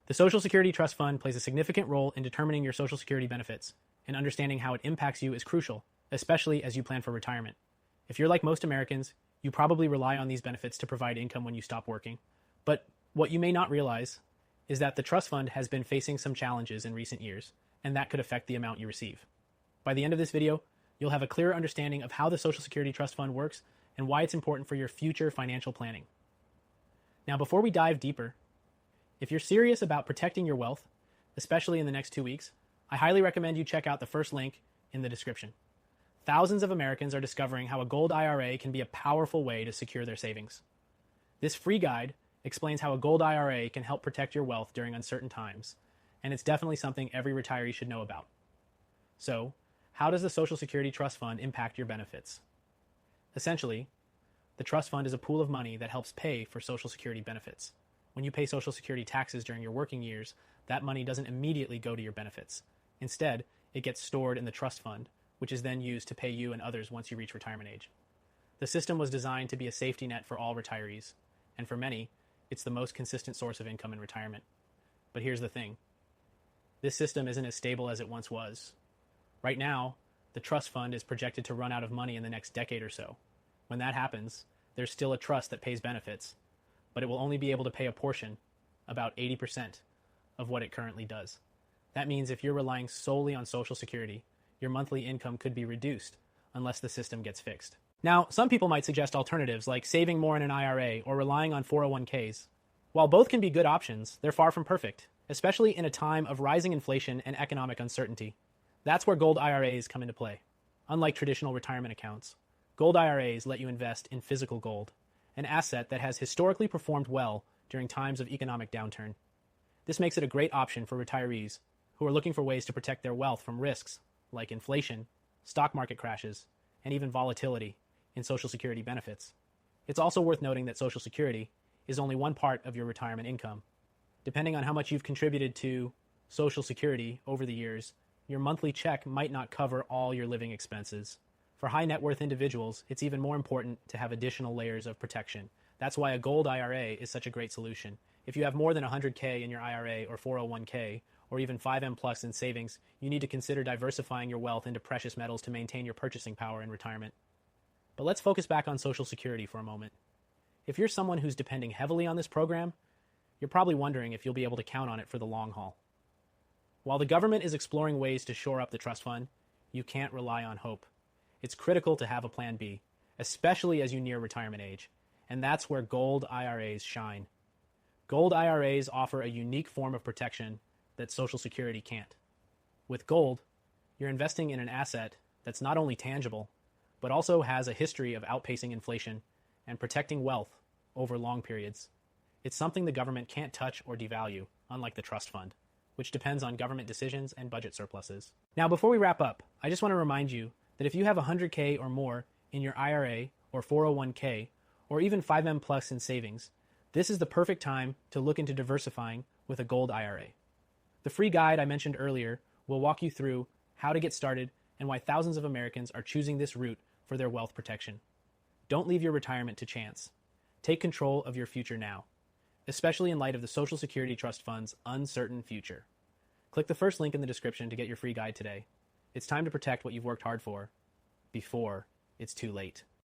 The Social Security Trust Fund plays a significant role in determining your Social Security benefits, and understanding how it impacts you is crucial, especially as you plan for retirement. If you're like most Americans, you probably rely on these benefits to provide income when you stop working. But what you may not realize is that the trust fund has been facing some challenges in recent years, and that could affect the amount you receive. By the end of this video, you'll have a clearer understanding of how the Social Security Trust Fund works and why it's important for your future financial planning. Now, before we dive deeper, if you're serious about protecting your wealth, especially in the next 2 weeks, I highly recommend you check out the first link in the description. Thousands of Americans are discovering how a gold IRA can be a powerful way to secure their savings. This free guide explains how a gold IRA can help protect your wealth during uncertain times, and it's definitely something every retiree should know about. So, how does the Social Security Trust Fund impact your benefits? Essentially, the trust fund is a pool of money that helps pay for Social Security benefits. When you pay Social Security taxes during your working years, that money doesn't immediately go to your benefits. Instead, it gets stored in the trust fund, which is then used to pay you and others once you reach retirement age. The system was designed to be a safety net for all retirees, and for many, it's the most consistent source of income in retirement. But here's the thing. This system isn't as stable as it once was. Right now, the trust fund is projected to run out of money in the next decade or so. When that happens, there's still a trust that pays benefits, but it will only be able to pay a portion, about 80%, of what it currently does. That means if you're relying solely on Social Security, your monthly income could be reduced unless the system gets fixed. Now, some people might suggest alternatives like saving more in an IRA or relying on 401ks. While both can be good options, they're far from perfect, especially in a time of rising inflation and economic uncertainty. That's where gold IRAs come into play. Unlike traditional retirement accounts, gold IRAs let you invest in physical gold, an asset that has historically performed well during times of economic downturn. This makes it a great option for retirees who are looking for ways to protect their wealth from risks like inflation, stock market crashes, and even volatility in Social Security benefits. It's also worth noting that Social Security is only one part of your retirement income. Depending on how much you've contributed to Social Security over the years, your monthly check might not cover all your living expenses. For high net worth individuals, it's even more important to have additional layers of protection. That's why a gold IRA is such a great solution. If you have more than 100K in your IRA or 401k, or even 5M plus in savings, you need to consider diversifying your wealth into precious metals to maintain your purchasing power in retirement. But let's focus back on Social Security for a moment. If you're someone who's depending heavily on this program, you're probably wondering if you'll be able to count on it for the long haul. While the government is exploring ways to shore up the trust fund, you can't rely on hope. It's critical to have a plan B, especially as you near retirement age, and that's where gold IRAs shine. Gold IRAs offer a unique form of protection that Social Security can't. With gold, you're investing in an asset that's not only tangible, but also has a history of outpacing inflation and protecting wealth over long periods. It's something the government can't touch or devalue, unlike the trust fund, which depends on government decisions and budget surpluses. Now, before we wrap up, I just want to remind you that if you have 100K or more in your IRA or 401k, or even 5M plus in savings, this is the perfect time to look into diversifying with a gold IRA. The free guide I mentioned earlier will walk you through how to get started and why thousands of Americans are choosing this route for their wealth protection. Don't leave your retirement to chance. Take control of your future now, especially in light of the Social Security Trust Fund's uncertain future. Click the first link in the description to get your free guide today. It's time to protect what you've worked hard for before it's too late.